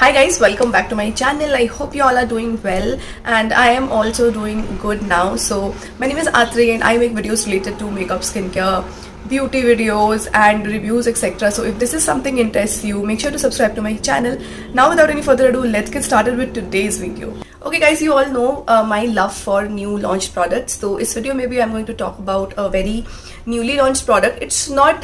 Hi guys, welcome back to my channel. I hope you all are doing well and I am also doing good now. So my name is Atri and I make videos related to makeup, skincare, beauty videos and reviews, etc. So if this is something interests you, make sure to subscribe to my channel. Now without any further ado, let's get started with today's video. Okay guys, you all know my love for new launched products. So this video maybe I'm going to talk about a very newly launched product. It's not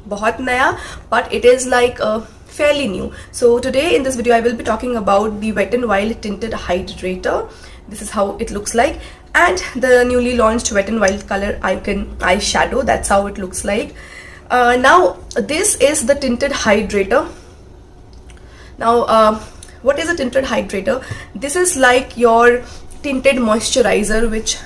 बहुत नया, but it is like fairly new. So today in this video I will be talking about the Wet n Wild Tinted Hydrator. This is how it looks like, and the newly launched Wet n Wild color icon eyeshadow. That's how it looks like. Now this is the tinted hydrator. Now what is a tinted hydrator? This is like your tinted moisturizer, which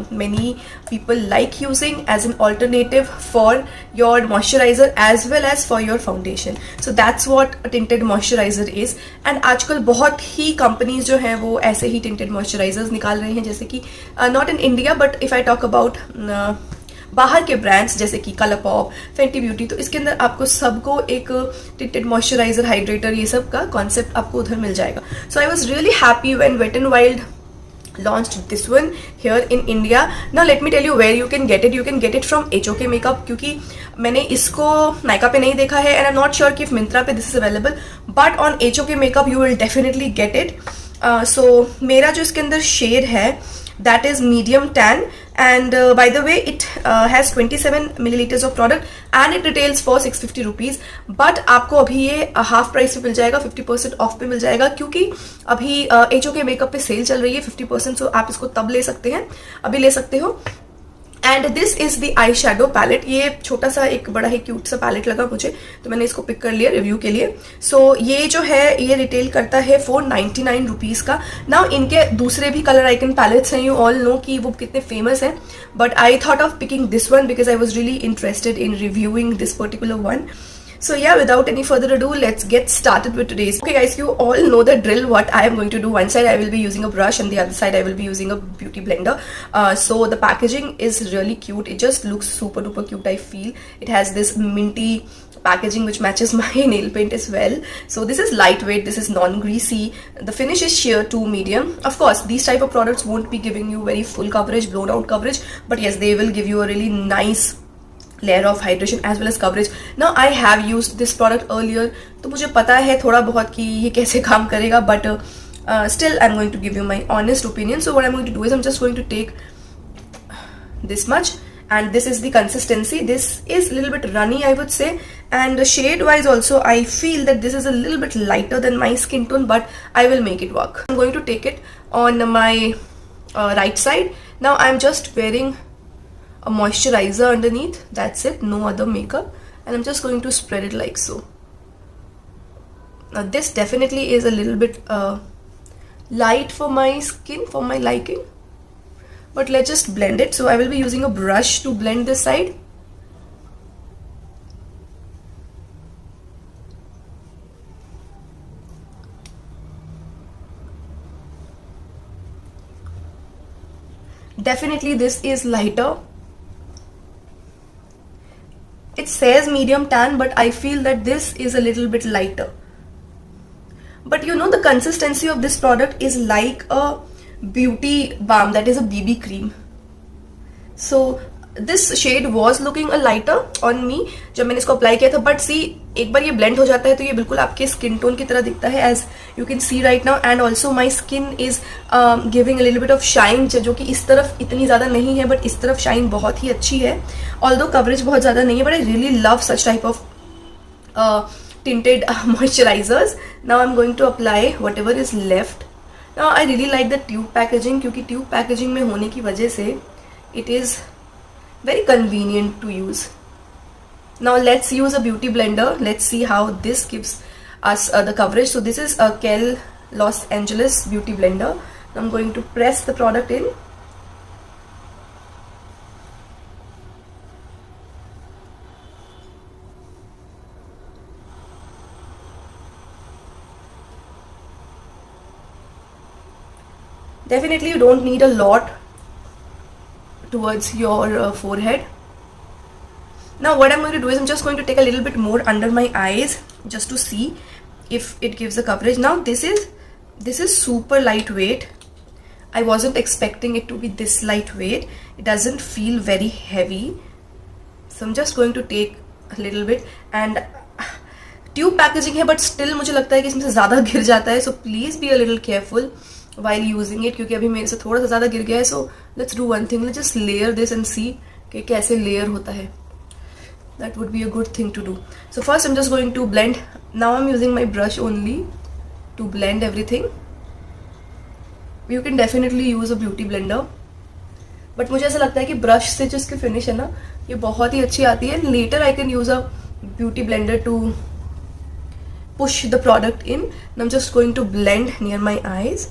many people like using as an alternative for your moisturizer as well as for your foundation. So that's what a tinted moisturizer is. And आजकल बहुत ही companies जो हैं वो ऐसे ही tinted moisturizers निकाल रहे हैं, जैसे कि not in India but if I talk about बाहर के ब्रांड्स जैसे कि कलरपॉप, फेंटी ब्यूटी, तो इसके अंदर आपको सबको एक टिंटेड मॉइस्चराइजर, हाइड्रेटर, ये सब का कॉन्सेप्ट आपको उधर मिल जाएगा. So I was really happy when wet and wild launched this one here in India. Now let me tell you where you can get it. You can get it from HOK Makeup, क्योंकि मैंने इसको नायका पे नहीं देखा है and I'm not sure कि if Myntra पे this is available, but on HOK Makeup you will definitely get it. So मेरा जो इसके अंदर शेड है that is medium tan, and by the way it has 27 milliliters of product and it retails for 650 rupees, but आपको अभी ये half price पे मिल जाएगा, 50% ऑफ पे मिल जाएगा, क्योंकि अभी HOK मेकअप पे सेल चल रही है 50%. सो आप इसको तब ले सकते हैं, अभी ले सकते हो. And this is the eye shadow palette. ये छोटा सा एक बड़ा ही क्यूट सा पैलेट लगा मुझे, तो मैंने इसको पिक कर लिया रिव्यू के लिए. सो ये जो है ये रिटेल करता है 499 रुपीज़ का. नाउ इनके दूसरे भी कलर आइकन पैलेट्स हैं, यू ऑल नो कि वो कितने फेमस हैं, but I thought of picking this one because I was really interested in reviewing this particular one. So yeah, without any further ado, let's get started with today's. Okay guys, you all know the drill what I am going to do. One side I will be using a brush and the other side I will be using a beauty blender. So the packaging is really cute. It just looks super duper cute, I feel. It has this minty packaging which matches my nail paint as well. So this is lightweight, this is non-greasy. The finish is sheer to medium. Of course, these type of products won't be giving you very full coverage, blown out coverage, but yes, they will give you a really nice layer of hydration as well as coverage. Now I have used this product earlier, तो मुझे पता है थोड़ा बहुत कि ये कैसे काम करेगा, but still I'm going to give you my honest opinion. So what I'm going to do is I'm just going to take this much, and this is the consistency. This is a little bit runny, I would say, and shade wise also I feel that this is a little bit lighter than my skin tone, but I will make it work. I'm going to take it on my right side. Now I'm just wearing a moisturizer underneath, that's it, no other makeup, and I'm just going to spread it like so. Now this definitely is a little bit light for my skin, for my liking, but let's just blend it. So I will be using a brush to blend this side. Definitely this is lighter. It says medium tan, but I feel that this is a little bit lighter. But you know, the consistency of this product is like a beauty balm, that is a BB cream. So this shade was looking a lighter on me जब मैंने इसको apply किया था, but सी एक बार ये blend हो जाता है तो ये बिल्कुल आपके स्किन टोन की तरह दिखता है, as you can see right now. And also my skin is giving a little bit of shine, जो कि इस तरफ इतनी ज़्यादा नहीं है, बट इस तरफ शाइन बहुत ही अच्छी है. ऑल्दो कवरेज बहुत ज़्यादा नहीं है, but I really love such type of tinted moisturizers. Now I'm going to apply whatever is left. Now I really like the tube packaging, क्योंकि tube packaging में होने की वजह से it is very convenient to use. Now let's use a beauty blender. Let's see how this gives us the coverage. So this is a Kel Los Angeles beauty blender. I'm going to press the product in. Definitely you don't need a lot towards your forehead. Now what I'm going to do is I'm just going to take a little bit more under my eyes just to see if it gives the coverage. Now this is super lightweight. I wasn't expecting it to be this lightweight. It doesn't feel very heavy. So I'm just going to take a little bit, and tube packaging है but still मुझे लगता है कि इसमें से ज़्यादा गिर जाता है. So please be a little careful while using it, क्योंकि अभी मेरे से थोड़ा सा ज़्यादा गिर गया है. So let's do one thing, let's just layer this and see कि कैसे लेयर होता है. That would be a good thing to do. So first I'm just going to blend. Now I'm using my brush only to blend everything. You can definitely use a beauty blender, but मुझे ऐसा लगता है कि brush से जो इसकी finish है ना, ये बहुत ही अच्छी आती है. Later I can use a beauty blender to push the product in. And I'm just going to blend near my eyes.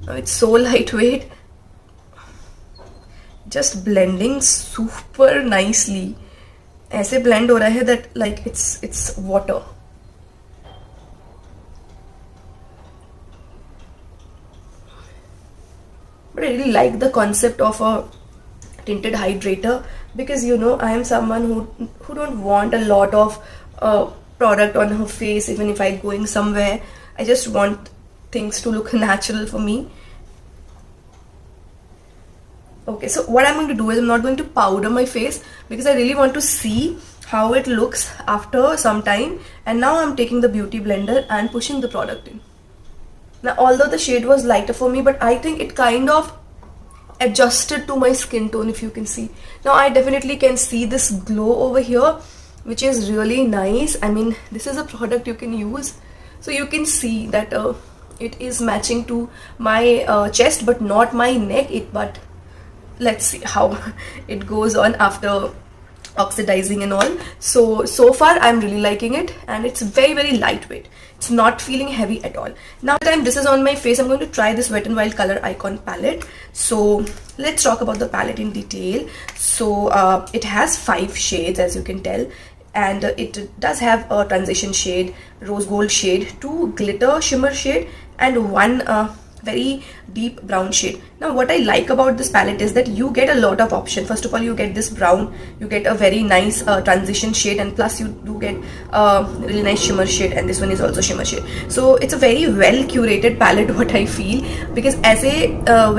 Now it's so lightweight. Just blending super nicely. ऐसे blend हो रहा है that like it's water. But I really like the concept of a tinted hydrator, because you know I am someone who don't want a lot of product on her face. Even if I'm going somewhere, I just want things to look natural for me. Okay, so what I'm going to do is I'm not going to powder my face, because I really want to see how it looks after some time. And now I'm taking the beauty blender and pushing the product in. Now, although the shade was lighter for me, but I think it kind of adjusted to my skin tone, if you can see. Now I definitely can see this glow over here, which is really nice. I mean, this is a product you can use. So you can see that it is matching to my chest, but not my neck. But let's see how it goes on after oxidizing and all. So far I'm really liking it, and it's very lightweight. It's not feeling heavy at all. Now time this is on my face, I'm going to try this Wet n Wild Color Icon palette. So let's talk about the palette in detail. So it has 5 shades, as you can tell, and it does have a transition shade, rose gold shade, 2 glitter shimmer shade, and 1 very deep brown shade. Now what I like about this palette is that you get a lot of option. First of all, you get this brown, you get a very nice transition shade, and plus you do get a really nice shimmer shade, and this one is also shimmer shade. So it's a very well curated palette, what I feel, because ऐसे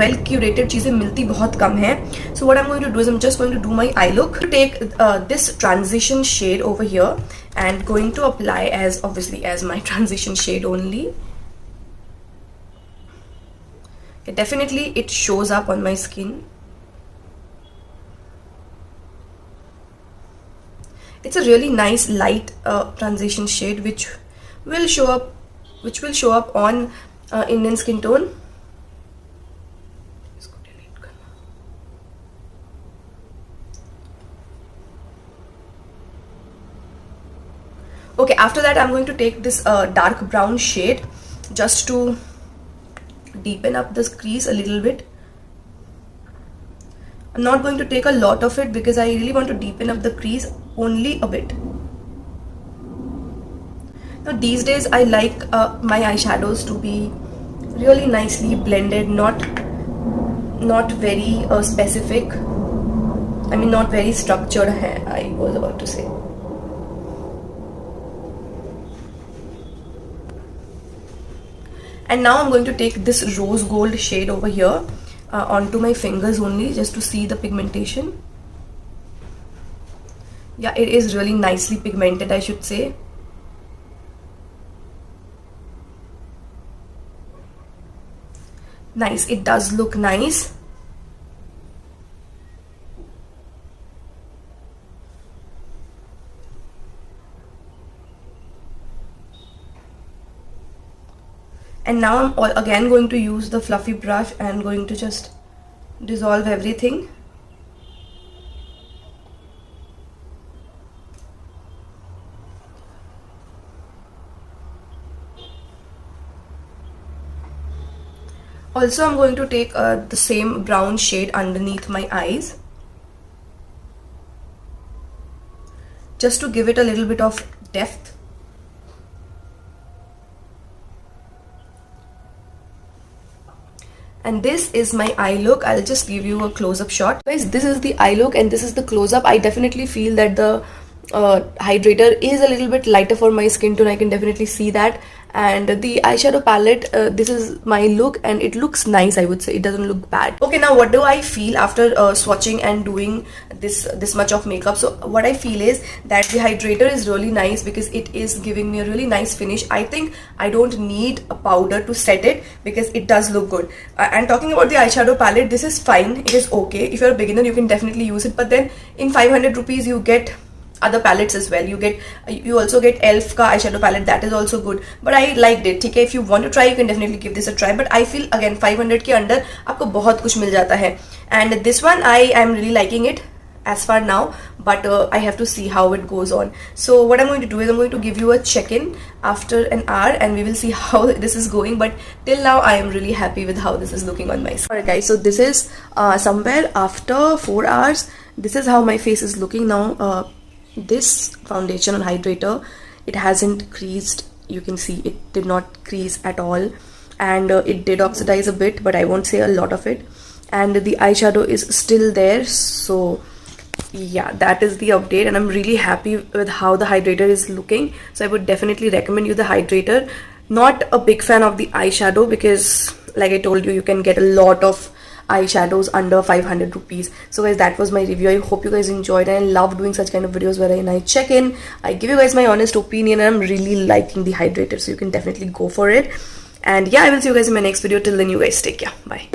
well curated चीज़ें मिलती बहुत कम है. So what I'm going to do is I'm just going to do my eye look. To take this transition shade over here and going to apply as obviously as my transition shade only. Definitely it shows up on my skin. It's a really nice light transition shade which will show up on Indian skin tone. Okay, after that I'm going to take this dark brown shade just to deepen up this crease a little bit. I'm not going to take a lot of it because I really want to deepen up the crease only a bit. Now these days I like my eyeshadows to be really nicely blended, not very specific. I mean, not very structured, I was about to say. And now I'm going to take this rose gold shade over here onto my fingers only, just to see the pigmentation. Yeah, it is really nicely pigmented, I should say. Nice, it does look nice. And now I'm again going to use the fluffy brush and going to just dissolve everything. Also, I'm going to take the same brown shade underneath my eyes, just to give it a little bit of depth. and this is my eye look. I'll just give you a close-up shot. Guys, this is the eye look and this is the close-up. I definitely feel that the hydrator is a little bit lighter for my skin tone. I can definitely see that. And the eyeshadow palette, this is my look and it looks nice, I would say. It doesn't look bad. Okay, now what do I feel after swatching and doing this much of makeup? So what I feel is that the hydrator is really nice because it is giving me a really nice finish. I think I don't need a powder to set it because it does look good. And talking about the eyeshadow palette, this is fine. It is okay. If you're a beginner, you can definitely use it. But then in 500 rupees, you get other palettes as well. You also get ELF ka eyeshadow palette, that is also good, but I liked it. ठीक है, if you want to try, you can definitely give this a try, but I feel again 500 के अंदर आपको बहुत कुछ मिल जाता है. And this one I am really liking it as far now, but I have to see how it goes on. So what I'm going to do is I'm going to give you a check-in after an hour and we will see how this is going, but till now I am really happy with how this is looking on my skin. Alright guys, so this is somewhere after 4 hours. This is how my face is looking now. This foundation and hydrator, it hasn't creased. You can see it did not crease at all, and it did oxidize a bit, but I won't say a lot of it. And the eyeshadow is still there. So yeah, that is the update, and I'm really happy with how the hydrator is looking. So I would definitely recommend you the hydrator. Not a big fan of the eyeshadow because like I told you, you can get a lot of eyeshadows under 500 rupees. So guys, that was my review. I hope you guys enjoyed it. I love doing such kind of videos where I check in, I give you guys my honest opinion, and I'm really liking the hydrator, so you can definitely go for it. And yeah, I will see you guys in my next video. Till then, you guys take care. Bye.